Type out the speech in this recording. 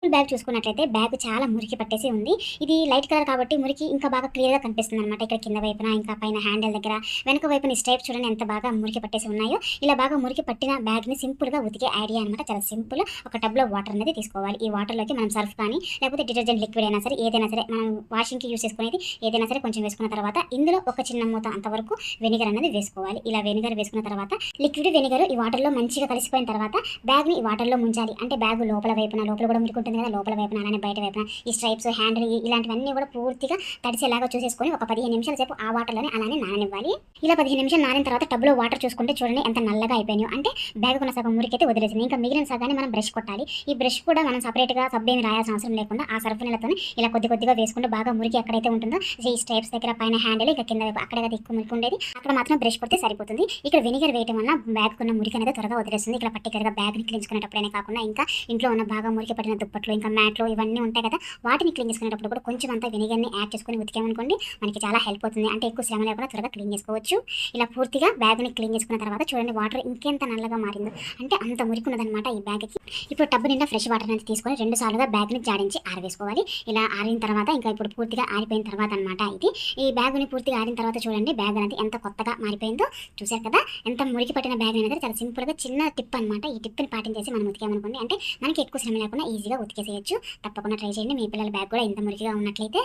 Bag చూసుకున్నట్లయితే bag చాలా మురికి పట్టేసి ఉంది. ఇది లైట్ కలర్ కాబట్టి మురికి ఇంకా బాగా క్లియర్‌గా కనిపిస్తుందనమాట. ఇక్కడ కింద వైపున, ఇంకా పైన హ్యాండిల్ దగ్గర, వెనక వైపున ఈ స్ట్రైప్స్ చూడండి ఎంత బాగా మురికి పట్టేసి ఉన్నాయో. ఇలా బాగా మురికి పట్టిన బ్యాగ్‌ని సింపుల్‌గా ఉతికే ఐడియా అనమాట. చాలా సింపుల్. ఒక టబ్‌లో వాటర్ అనేది తీసుకోవాలి. ఈ వాటర్‌లోకి మనం సర్ఫ్ కానీ, లేకపోతే డిటర్జెంట్ లిక్విడ్ అయినా సరే, ఏదైనా సరే మనం వాషింగ్‌కి యూజ్ చేసుకునేది ఏదైనా సరే కొంచెం వేసుకున్న తర్వాత, ఇందులో ఒక చిన్న మూత అంతవరకు వెనిగర్ అనేది వేసుకోవాలి. ఇలా వెనిగర్ వేసుకున్న తర్వాత, లిక్విడ్ వెనిగర్ ఈ వాటర్‌లో మంచిగా కలిసిపోయిన తర్వాత, బ్యాగ్‌ని ఈ వాటర్‌లో ముంచాలి. అంటే బ్యాగ్ లోపల వైపున, లోపల కూడా మురికి ఉంటుంది కదా! లోపల వైపున అలానే బయట వైపున ఈ స్ట్రైప్స్, హ్యాండిల్ ఇలాంటివన్నీ కూడా పూర్తిగా తడిసేలాగా చూసేసుకొని ఒక 15 నిమిషాల సేపు ఆ వాటర్‌లోనే అలానే నాననివ్వాలి. ఇలా 15 నిమిషాలు నానిన తర్వాత టబ్‌లో వాటర్ చూసుకుంటే చూడండి ఎంత నల్లగా అయిపోయినాయో. అంటే బ్యాగ్‌కున్న సగం మురికైతే వదిలేసింది. ఇంకా మిగిలిన సగాన్ని మనం బ్రష్ కొట్టాలి. ఈ బ్రష్ కూడా మనం సెపరేట్‌గా సబ్బు ఏమి రాయాల్సిన అవసరం లేకుండా ఆ సర్ఫ్ నీళ్ళతోని ఇలా కొద్ది కొద్దిగా వేసుకుంటూ బాగా మురికి ఎక్కడైతే ఉంటుందో ఈ స్ట్రైప్స్ దగ్గర, పైన హ్యాండిల్, ఇంకా కింద వైపు అక్కడే కదా ఎక్కువ మురికి ఉండేది. అక్కడ మాత్రం బ్రష్ కొడితే సరిపోతుంది. ఇక్కడ వెనిగర్ వేయడం వల్ల బ్యాగ్‌కున్న మురికి అనేది త్వరగా వదిలేస్తుంది. ఇక్కడ పర్టిక్యులర్‌గా బ్యాగ్‌ని క్లీన్ చేసుకునేటప్పుడనే కాకుండా ఇంకా ఇంట్లో ఉన్న బాగా మురికి పట్టిన దుప్పట్లు, ఇంకా మ్యాట్లు ఇవన్నీ ఉంటాయి కదా! వాటిని క్లీన్ చేసుకునేటప్పుడు కూడా కొంచెం అంతా వెనిగర్‌ని యాడ్ చేసుకొని ఉతికామనుకోండి మనకి చాలా హెల్ప్ అవుతుంది. అంటే ఎక్కువ శ్రమ లేకుండా త్వరగా క్లీన్ చేసుకోవచ్చు. ఇలా పూర్తిగా బ్యాగ్‌ని క్లీన్ చేసుకున్న తర్వాత చూడండి వాటర్ ఇంకెంత నల్లగా మారిందో. అంటే అంత మురికి ఉన్నదనమాట ఈ బ్యాగ్‌కి. ఇప్పుడు టబ్ నిండా ఫ్రెష్ వాటర్ అనేది తీసుకొని 2 సార్లుగా బ్యాగ్‌ని జాడించి ఆరవేసుకోవాలి. ఇలా ఆరిన తర్వాత ఇంకా ఇప్పుడు పూర్తిగా ఆరిపోయిన తర్వాత అనమాట ఇది. ఈ బ్యాగ్‌ని పూర్తిగా ఆరిన తర్వాత చూడండి బ్యాగ్ అనేది ఎంత కొత్తగా మారిపోయిందో. చూసారు కదా! ఎంత మురికి పట్టిన బ్యాగ్ అనేది చాలా సింపుల్‌గా చిన్న టిప్ అనమాట. ఈ టిప్‌ని పాటించేసి మనం ఉతికామనుకోండి అంటే మనకి ఎక్కువ శ్రమ లేకుండా ఈజీగా ఉతికేసేయొచ్చు. తప్పకుండా ట్రై చేయండి. మీ పిల్లల బ్యాగ్ కూడా ఇంత మురికిగా ఉన్నట్లయితే.